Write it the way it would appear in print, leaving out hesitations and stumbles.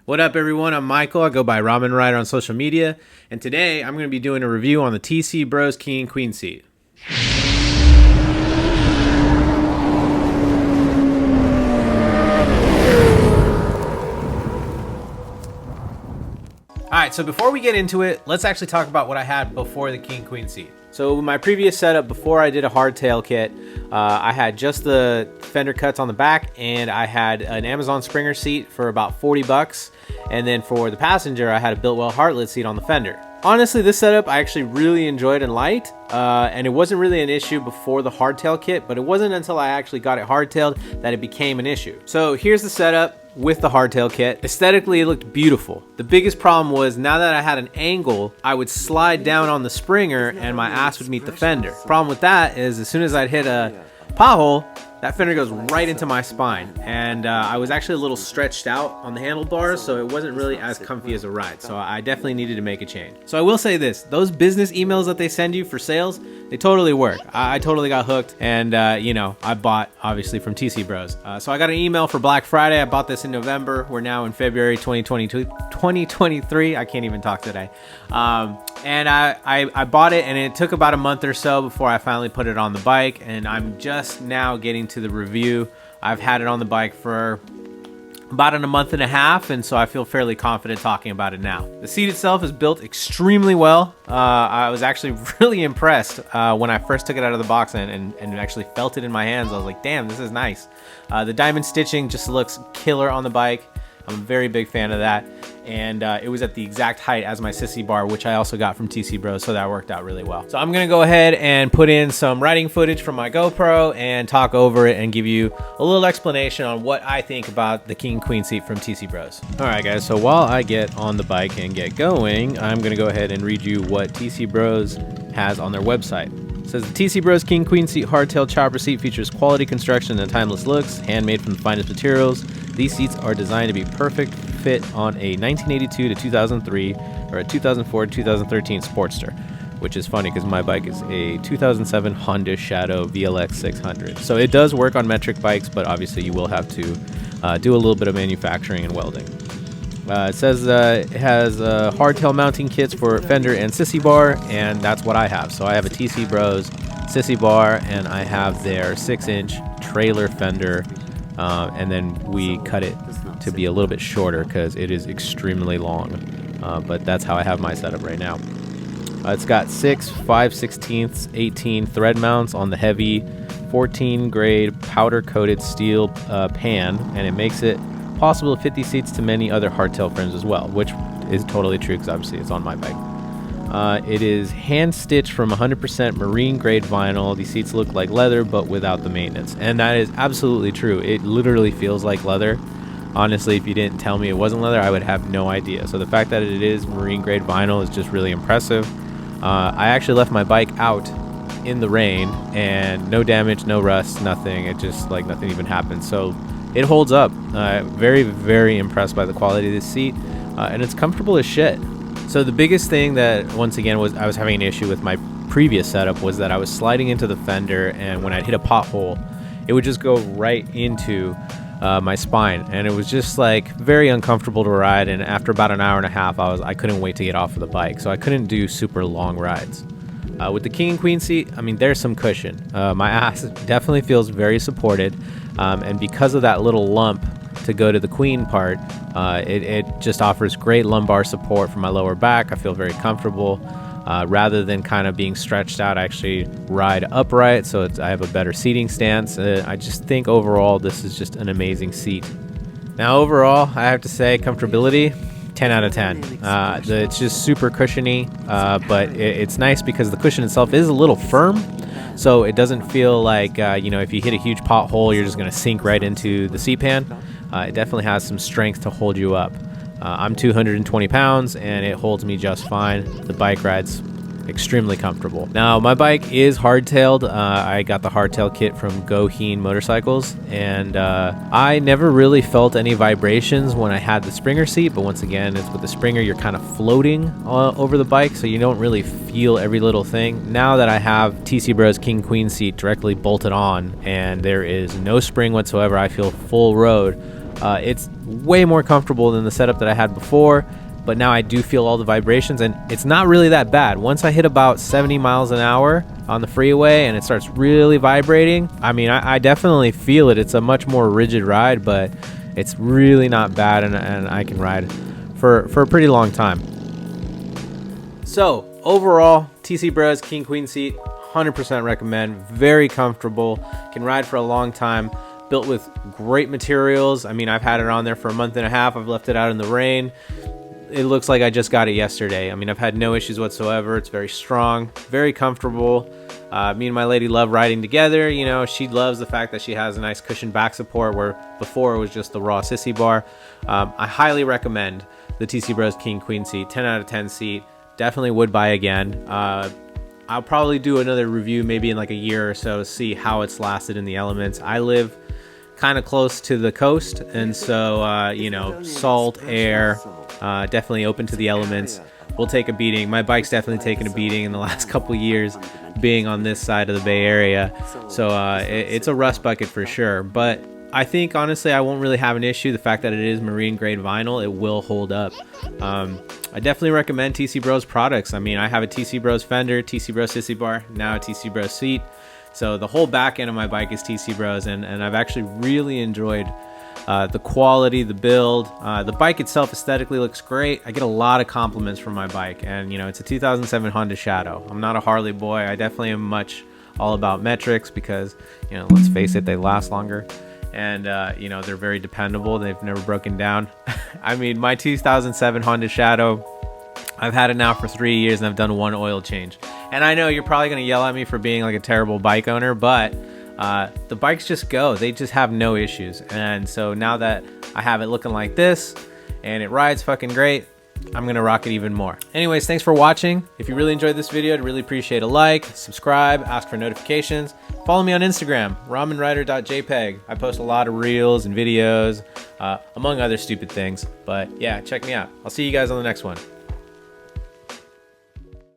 What up, everyone? I'm Michael. I go by Ramen Rider on social media, and today I'm going to be doing a review on the TC Bros King and Queen seat. Alright, so before we get into it, let's actually talk about what I had before the King Queen seat. So my previous setup, before I did a hardtail kit, I had just the fender cuts on the back, and I had an Amazon Springer seat for about 40 bucks. And then for the passenger, I had a Biltwell Heartlet seat on the fender. Honestly, this setup I actually really enjoyed and liked, and it wasn't really an issue before the hardtail kit, but it wasn't until I actually got it hardtailed that it became an issue. So here's the setup with the hardtail kit. Aesthetically, it looked beautiful. The biggest problem was now that I had an angle, I would slide down on the Springer and my ass would meet the fender. Problem with that is as soon as I'd hit a pothole, that fender goes right into my spine, and I was actually a little stretched out on the handlebars, so it wasn't really as comfy as a ride, so I definitely needed to make a change. So I will say this, those business emails that they send you for sales, they totally work. I totally got hooked, and I bought obviously from TC Bros. So I got an email for Black Friday. I bought this in November. We're now in February 2023. I can't even talk today. And I bought it, and it took about a month or so before I finally put it on the bike, and I'm just now getting to the review. I've had it on the bike for about a month and a half, and so I feel fairly confident talking about it now. The seat itself is built extremely well. I was actually really impressed when I first took it out of the box and actually felt it in my hands. I was like, damn, this is nice. The diamond stitching just looks killer on the bike. I'm a very big fan of that, and it was at the exact height as my sissy bar, which I also got from TC Bros, so that worked out really well. So I'm gonna go ahead and put in some riding footage from my GoPro and talk over it and give you a little explanation on what I think about the King Queen seat from TC Bros. All right, guys, so while I get on the bike and get going, I'm gonna go ahead and read you what TC Bros has on their website. It says the TC Bros King Queen seat hardtail chopper seat features quality construction and timeless looks, handmade from the finest materials. These seats are designed to be perfect fit on a 1982 to 2003 or a 2004 to 2013 Sportster, which is funny because my bike is a 2007 Honda Shadow VLX 600. So it does work on metric bikes, but obviously you will have to do a little bit of manufacturing and welding. It says it has hardtail mounting kits for fender and sissy bar, and that's what I have. So I have a TC Bros sissy bar, and I have their 6-inch trailer fender, and then we cut it to be a little bit shorter because it is extremely long, but that's how I have my setup right now. It's got 6 5/16 18 thread mounts on the heavy 14 grade powder coated steel pan, and it makes it possible to fit these seats to many other hardtail frames as well, which is totally true because obviously it's on my bike. It is hand stitched from 100% marine grade vinyl. These seats look like leather but without the maintenance, and that is absolutely true. It literally feels like leather. Honestly, if you didn't tell me it wasn't leather, I would have no idea. So the fact that it is marine grade vinyl is just really impressive. I actually left my bike out in the rain and no damage, no rust, nothing. It just like nothing even happened. So it holds up. Very, very impressed by the quality of this seat, and it's comfortable as shit. So the biggest thing that, once again, was I was having an issue with my previous setup was that I was sliding into the fender, and when I'd hit a pothole, it would just go right into my spine, and it was just like very uncomfortable to ride. And after about an hour and a half, I couldn't wait to get off of the bike, so I couldn't do super long rides. With the King and Queen seat, I mean, there's some cushion. My ass definitely feels very supported, and because of that little lump to go to the Queen part, it just offers great lumbar support for my lower back. I feel very comfortable. Rather than kind of being stretched out, I actually ride upright, so I have a better seating stance. I just think overall this is just an amazing seat. Now overall, I have to say comfortability, 10 out of 10. It's just super cushiony, but it's nice because the cushion itself is a little firm, so it doesn't feel like, if you hit a huge pothole, you're just going to sink right into the seat pan. It definitely has some strength to hold you up. I'm 220 pounds, and it holds me just fine. The bike ride's extremely comfortable. Now, my bike is hardtailed. I got the hardtail kit from Goheen Motorcycles, and I never really felt any vibrations when I had the Springer seat, but once again, it's with the Springer, you're kind of floating over the bike, so you don't really feel every little thing. Now that I have TC Bros King Queen seat directly bolted on, and there is no spring whatsoever, I feel full road. It's way more comfortable than the setup that I had before, but now I do feel all the vibrations, and it's not really that bad. Once I hit about 70 miles an hour on the freeway and it starts really vibrating, I mean, I definitely feel it. It's a much more rigid ride, but it's really not bad, and I can ride for a pretty long time. So overall, TC Bros King Queen seat, 100% recommend. Very comfortable, can ride for a long time. Built with great materials. I mean, I've had it on there for a month and a half. I've left it out in the rain. It looks like I just got it yesterday. I mean, I've had no issues whatsoever. It's very strong, very comfortable. Me and my lady love riding together. You know, she loves the fact that she has a nice cushioned back support, where before it was just the raw sissy bar. I highly recommend the TC Bros King Queen seat, 10 out of 10 seat. Definitely would buy again. I'll probably do another review maybe in like a year or so, see how it's lasted in the elements. I live kind of close to the coast, and so you know, salt, air, definitely open to the elements. We'll take a beating. My bike's definitely taken a beating in the last couple years being on this side of the Bay Area, so it's a rust bucket for sure. But I think honestly I won't really have an issue. The fact that it is marine grade vinyl, it will hold up. I definitely recommend TC Bros products. I mean, I have a TC Bros fender, TC Bros sissy bar, now a TC Bros seat. So the whole back end of my bike is TC Bros, and I've actually really enjoyed the quality, the build. The bike itself aesthetically looks great. I get a lot of compliments from my bike, and you know, it's a 2007 Honda Shadow. I'm not a Harley boy. I definitely am much all about metrics because, you know, let's face it, they last longer. And you know, they're very dependable. They've never broken down. I mean, my 2007 Honda Shadow, I've had it now for 3 years and I've done one oil change. And I know you're probably going to yell at me for being like a terrible bike owner, but the bikes just go. They just have no issues. And so now that I have it looking like this and it rides fucking great, I'm going to rock it even more. Anyways, thanks for watching. If you really enjoyed this video, I'd really appreciate a like, subscribe, ask for notifications. Follow me on Instagram, ramenrider.jpg. I post a lot of reels and videos, among other stupid things. But yeah, check me out. I'll see you guys on the next one.